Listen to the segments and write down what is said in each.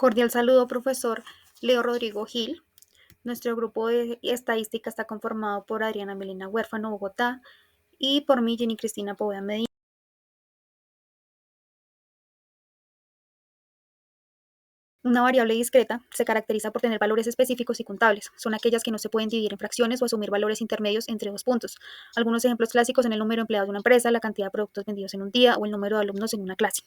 Cordial saludo, profesor Leo Rodrigo Gil. Nuestro grupo de estadística está conformado por Adriana Melina Huérfano, Bogotá, y por mí, Jenny Cristina Poveda Medina. Una variable discreta se caracteriza por tener valores específicos y contables. Son aquellas que no se pueden dividir en fracciones o asumir valores intermedios entre dos puntos. Algunos ejemplos clásicos son el número de empleados de una empresa, la cantidad de productos vendidos en un día o el número de alumnos en una clase.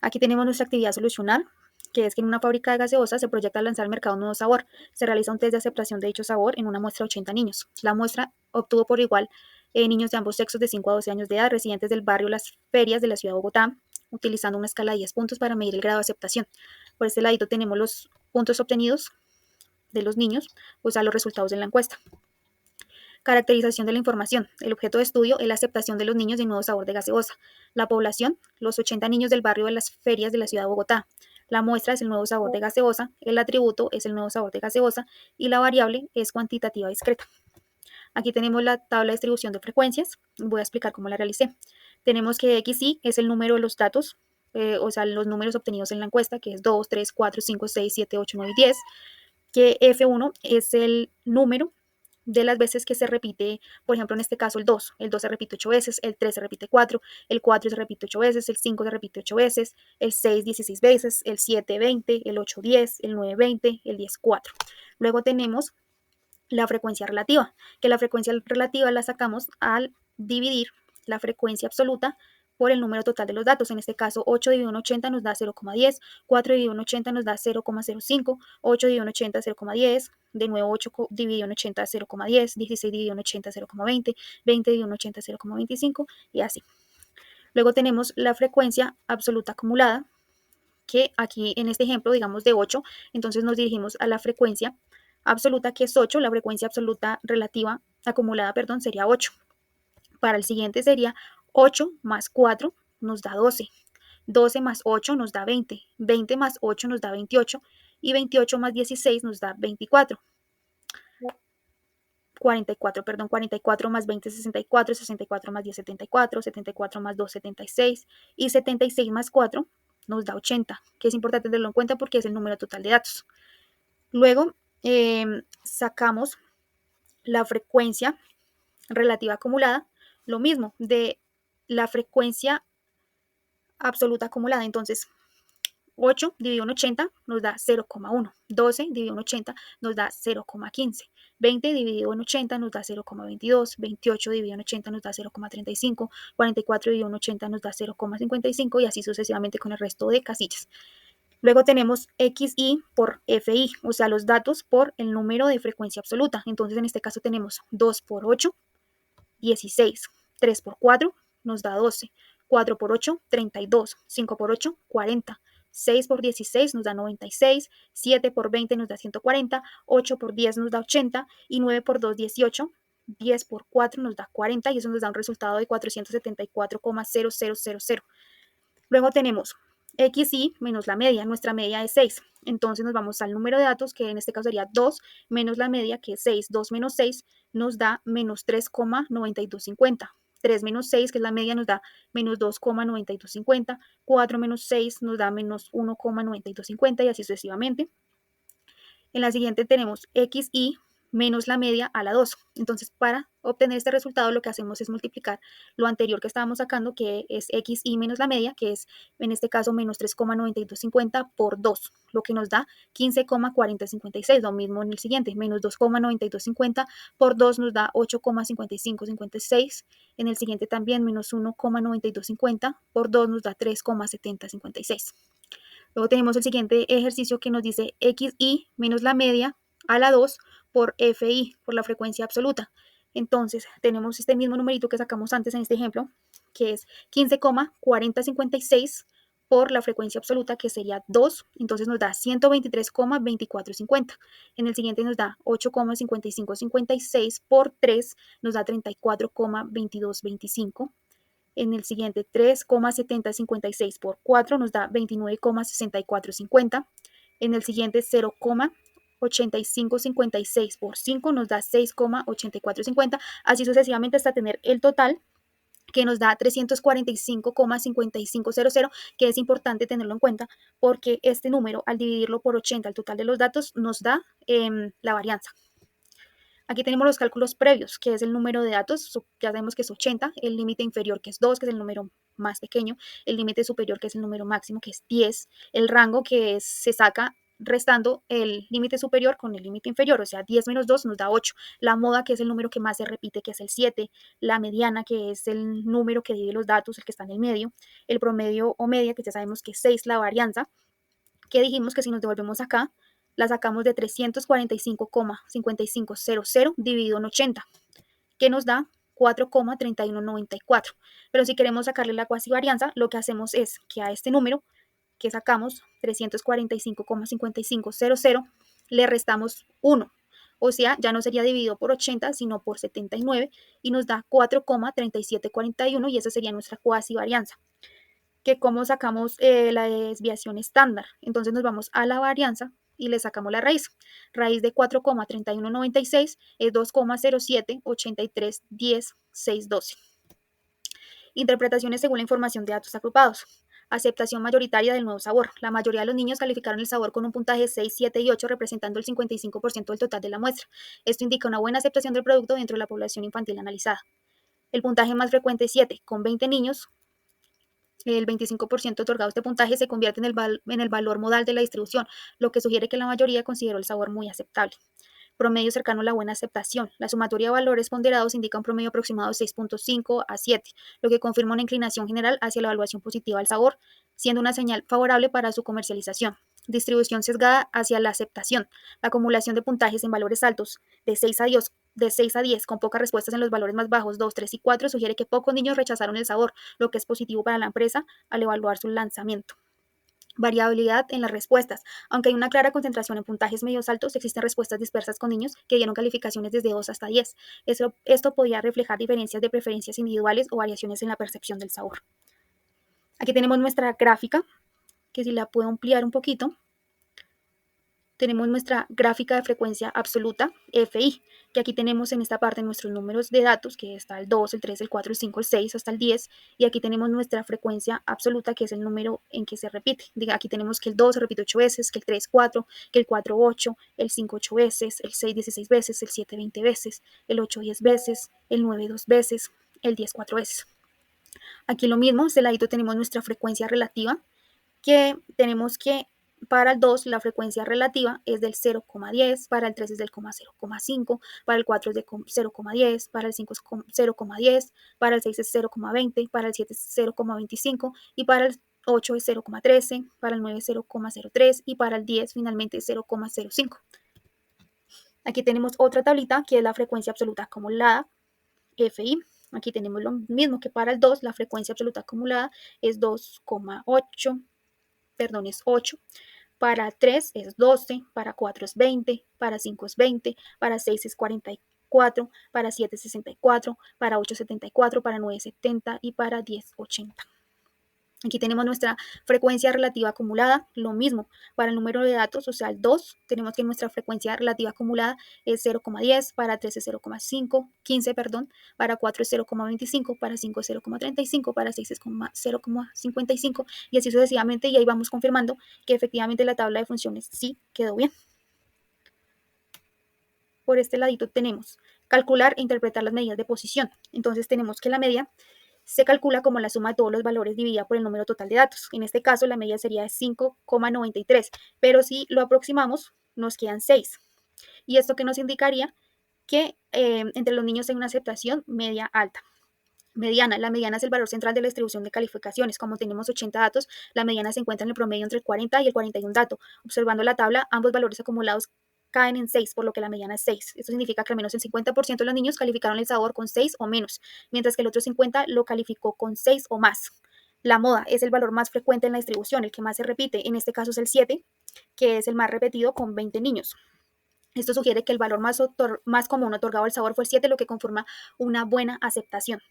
Aquí tenemos nuestra actividad solucional, que es que en una fábrica de gaseosa se proyecta lanzar al mercado un nuevo sabor. Se realiza un test de aceptación de dicho sabor en una muestra de 80 niños. La muestra obtuvo por igual niños de ambos sexos de 5 a 12 años de edad, residentes del barrio Las Ferias de la ciudad de Bogotá, utilizando una escala de 10 puntos para medir el grado de aceptación. Por este ladito tenemos los puntos obtenidos de los niños, o sea, los resultados de la encuesta. Caracterización de la información. El objeto de estudio es la aceptación de los niños del nuevo sabor de gaseosa. La población, los 80 niños del barrio de Las Ferias de la ciudad de Bogotá. La muestra es el nuevo sabor de gaseosa, el atributo es el nuevo sabor de gaseosa y la variable es cuantitativa discreta. Aquí tenemos la tabla de distribución de frecuencias. Voy a explicar cómo la realicé. Tenemos que XY es el número de los datos, o sea, los números obtenidos en la encuesta, que es 2, 3, 4, 5, 6, 7, 8, 9 y 10. Que F1 es el número de las veces que se repite, por ejemplo, en este caso el 2 se repite 8 veces, el 3 se repite 4, el 4 se repite 8 veces, el 5 se repite 8 veces, el 6 16 veces, el 7 20, el 8 10, el 9 20, el 10 4. Luego tenemos la frecuencia relativa, que la frecuencia relativa la sacamos al dividir la frecuencia absoluta por el número total de los datos. En este caso, 8 dividido en 80 nos da 0,10, 4 dividido en 80 nos da 0,05, 8 dividido en 80 0,10, de nuevo 8 dividido en 80 0,10, 16 dividido en 80 0,20, 20 dividido en 80 0,25 y así. Luego tenemos la frecuencia absoluta acumulada, que aquí en este ejemplo, digamos de 8, entonces nos dirigimos a la frecuencia absoluta, que es 8, la frecuencia absoluta relativa acumulada, perdón, sería 8. Para el siguiente sería 8 más 4 nos da 12, 12 más 8 nos da 20, 20 más 8 nos da 28 y 28 más 16 nos da 24. 44, perdón, 44 más 20, 64, 64 más 10, 74, 74 más 2, 76 y 76 más 4 nos da 80, que es importante tenerlo en cuenta porque es el número total de datos. Luego sacamos la frecuencia relativa acumulada, lo mismo de la frecuencia absoluta acumulada. Entonces, 8 dividido en 80 nos da 0,1, 12 dividido en 80 nos da 0,15, 20 dividido en 80 nos da 0,22, 28 dividido en 80 nos da 0,35, 44 dividido en 80 nos da 0,55 y así sucesivamente con el resto de casillas. Luego tenemos XY por FI, o sea, los datos por el número de frecuencia absoluta. Entonces, en este caso tenemos 2 por 8, 16, 3 por 4 nos da 12, 4 por 8, 32, 5 por 8, 40, 6 por 16 nos da 96, 7 por 20 nos da 140, 8 por 10 nos da 80 y 9 por 2, 18, 10 por 4 nos da 40 y eso nos da un resultado de 474,0000. Luego tenemos XY menos la media, nuestra media es 6. Entonces nos vamos al número de datos, que en este caso sería 2 menos la media, que es 6. 2 menos 6 nos da menos 3,9250. 3 menos 6, que es la media, nos da menos 2,9250. 4 menos 6 nos da menos 1,9250 y así sucesivamente. En la siguiente tenemos XY menos la media a la 2. Entonces, para obtener este resultado, lo que hacemos es multiplicar lo anterior que estábamos sacando, que es XY menos la media, que es en este caso menos 3,9250 por 2, lo que nos da 15,4056. Lo mismo en el siguiente, menos 2,9250 por 2 nos da 8,5556. En el siguiente también menos 1,9250 por 2 nos da 3,7056. Luego tenemos el siguiente ejercicio que nos dice XY menos la media a la 2 por FI, por la frecuencia absoluta. Entonces, tenemos este mismo numerito que sacamos antes en este ejemplo, que es 15,4056 por la frecuencia absoluta, que sería 2, entonces nos da 123,2450. En el siguiente nos da 8,5556 por 3, nos da 34,2225. En el siguiente 3,7056 por 4 nos da 29,6450. En el siguiente 0,8556 por 5 nos da 6,8450. Así sucesivamente hasta tener el total que nos da 345,5500, que es importante tenerlo en cuenta porque este número, al dividirlo por 80, el total de los datos, nos da la varianza. Aquí tenemos los cálculos previos, que es el número de datos, ya sabemos que es 80, el límite inferior, que es 2, que es el número más pequeño, el límite superior, que es el número máximo, que es 10, el rango, que se saca restando el límite superior con el límite inferior, o sea, 10 menos 2 nos da 8, la moda, que es el número que más se repite, que es el 7, la mediana, que es el número que divide los datos, el que está en el medio, el promedio o media, que ya sabemos que es 6, la varianza, que dijimos que si nos devolvemos acá, la sacamos de 345,5500 dividido en 80, que nos da 4,3194. Pero si queremos sacarle la cuasivarianza, lo que hacemos es que a este número que sacamos, 345,5500, le restamos 1. O sea, ya no sería dividido por 80, sino por 79, y nos da 4,3741, y esa sería nuestra cuasivarianza. Que cómo sacamos la desviación estándar. Entonces nos vamos a la varianza y le sacamos la raíz. Raíz de 4,3196 es 2,078310,612. Interpretaciones según la información de datos agrupados. Aceptación mayoritaria del nuevo sabor. La mayoría de los niños calificaron el sabor con un puntaje de 6, 7 y 8, representando el 55% del total de la muestra. Esto indica una buena aceptación del producto dentro de la población infantil analizada. El puntaje más frecuente es 7, con 20 niños. El 25% otorgado este puntaje se convierte en el valor modal de la distribución, lo que sugiere que la mayoría consideró el sabor muy aceptable. Promedio cercano a la buena aceptación. La sumatoria de valores ponderados indica un promedio aproximado de 6,5 a 7, lo que confirma una inclinación general hacia la evaluación positiva del sabor, siendo una señal favorable para su comercialización. Distribución sesgada hacia la aceptación. La acumulación de puntajes en valores altos de 6 a 10 con pocas respuestas en los valores más bajos, 2, 3 y 4, sugiere que pocos niños rechazaron el sabor, lo que es positivo para la empresa al evaluar su lanzamiento. Variabilidad en las respuestas. Aunque hay una clara concentración en puntajes medios altos, existen respuestas dispersas con niños que dieron calificaciones desde 2 hasta 10. Esto podría reflejar diferencias de preferencias individuales o variaciones en la percepción del sabor. Aquí tenemos nuestra gráfica, que si la puedo ampliar un poquito, tenemos nuestra gráfica de frecuencia absoluta, FI, que aquí tenemos en esta parte nuestros números de datos, que está el 2, el 3, el 4, el 5, el 6, hasta el 10, y aquí tenemos nuestra frecuencia absoluta, que es el número en que se repite. Aquí tenemos que el 2 se repite 8 veces, que el 3, 4, que el 4, 8, el 5, 8 veces, el 6, 16 veces, el 7, 20 veces, el 8, 10 veces, el 9, 2 veces, el 10, 4 veces. Aquí lo mismo, de este ladito tenemos nuestra frecuencia relativa, que tenemos que para el 2 la frecuencia relativa es del 0,10, para el 3 es del 0,5, para el 4 es de 0,10, para el 5 es 0,10, para el 6 es 0,20, para el 7 es 0,25 y para el 8 es 0,13, para el 9 es 0,03 y para el 10 finalmente es 0,05. Aquí tenemos otra tablita que es la frecuencia absoluta acumulada, FI. Aquí tenemos lo mismo que para el 2, la frecuencia absoluta acumulada es 2,8, perdón, es 8. Para 3 es 12, para 4 es 20, para 5 es 20, para 6 es 44, para 7 es 64, para 8 es 74, para 9 es 70 y para 10 80. Aquí tenemos nuestra frecuencia relativa acumulada, lo mismo para el número de datos, o sea, el 2, tenemos que nuestra frecuencia relativa acumulada es 0,10, para 3 es 0,5, 15, perdón, para 4 es 0,25, para 5 es 0,35, para 6 es 0,55 y así sucesivamente, y ahí vamos confirmando que efectivamente la tabla de funciones sí quedó bien. Por este ladito tenemos calcular e interpretar las medidas de posición. Entonces tenemos que la media se calcula como la suma de todos los valores dividida por el número total de datos. En este caso, la media sería de 5,93, pero si lo aproximamos, nos quedan 6. ¿Y esto que nos indicaría? Que entre los niños hay una aceptación media alta. Mediana. La mediana es el valor central de la distribución de calificaciones. Como tenemos 80 datos, la mediana se encuentra en el promedio entre el 40 y el 41 dato. Observando la tabla, ambos valores acumulados caen en 6, por lo que la mediana es 6. Esto significa que al menos el 50% de los niños calificaron el sabor con 6 o menos, mientras que el otro 50% lo calificó con 6 o más. La moda es el valor más frecuente en la distribución, el que más se repite. En este caso es el 7, que es el más repetido con 20 niños. Esto sugiere que el valor más común otorgado al sabor fue el 7, lo que conforma una buena aceptación.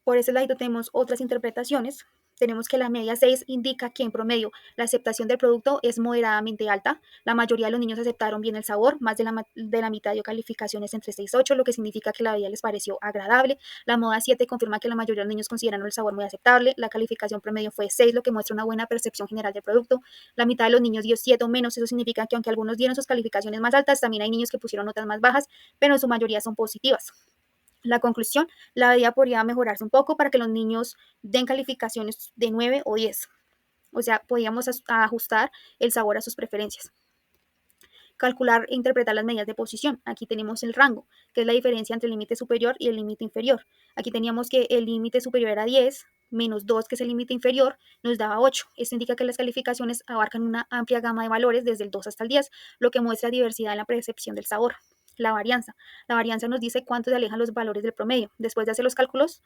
Por ese lado tenemos otras interpretaciones Tenemos que la media 6 indica que en promedio la aceptación del producto es moderadamente alta. La mayoría de los niños aceptaron bien el sabor, más de la mitad dio calificaciones entre 6 y 8, lo que significa que la bebida les pareció agradable. La moda 7 confirma que la mayoría de los niños consideraron el sabor muy aceptable. La calificación promedio fue 6, lo que muestra una buena percepción general del producto. La mitad de los niños dio 7 o menos, eso significa que aunque algunos dieron sus calificaciones más altas, también hay niños que pusieron notas más bajas, pero en su mayoría son positivas. La conclusión, la bebida podría mejorarse un poco para que los niños den calificaciones de 9 o 10. O sea, podíamos ajustar el sabor a sus preferencias. Calcular e interpretar las medidas de posición. Aquí tenemos el rango, que es la diferencia entre el límite superior y el límite inferior. Aquí teníamos que el límite superior era 10, menos 2, que es el límite inferior, nos daba 8. Esto indica que las calificaciones abarcan una amplia gama de valores desde el 2 hasta el 10, lo que muestra diversidad en la percepción del sabor. La varianza. La varianza nos dice cuánto se alejan los valores del promedio. Después de hacer los cálculos,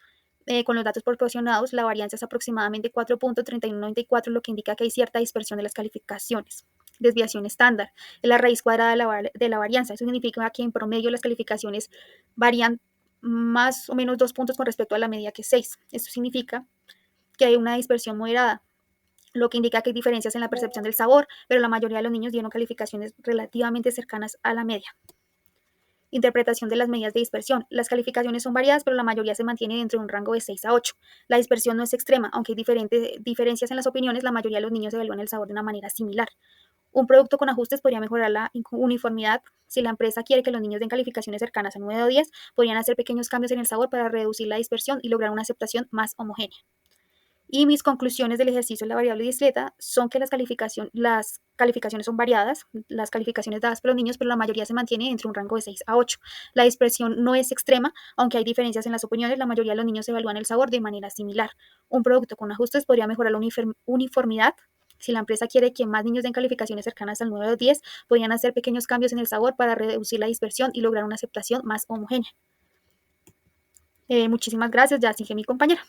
con los datos proporcionados, la varianza es aproximadamente 4.3194, lo que indica que hay cierta dispersión de las calificaciones. Desviación estándar es la raíz cuadrada de la varianza. Eso significa que en promedio las calificaciones varían más o menos 2 puntos con respecto a la media, que es 6. Esto significa que hay una dispersión moderada, lo que indica que hay diferencias en la percepción del sabor, pero la mayoría de los niños dieron calificaciones relativamente cercanas a la media. Interpretación de las medidas de dispersión. Las calificaciones son variadas, pero la mayoría se mantiene dentro de un rango de 6 a 8. La dispersión no es extrema, aunque hay diferencias en las opiniones, la mayoría de los niños evalúan el sabor de una manera similar. Un producto con ajustes podría mejorar la uniformidad. Si la empresa quiere que los niños den calificaciones cercanas a 9 o 10, podrían hacer pequeños cambios en el sabor para reducir la dispersión y lograr una aceptación más homogénea. Y mis conclusiones del ejercicio de la variable discreta son que las calificaciones son variadas, las calificaciones dadas por los niños, pero la mayoría se mantiene entre un rango de 6 a 8. La dispersión no es extrema, aunque hay diferencias en las opiniones, la mayoría de los niños evalúan el sabor de manera similar. Un producto con ajustes podría mejorar la uniformidad. Si la empresa quiere que más niños den calificaciones cercanas al 9 o 10, podrían hacer pequeños cambios en el sabor para reducir la dispersión y lograr una aceptación más homogénea. Muchísimas gracias, ya sigue mi compañera.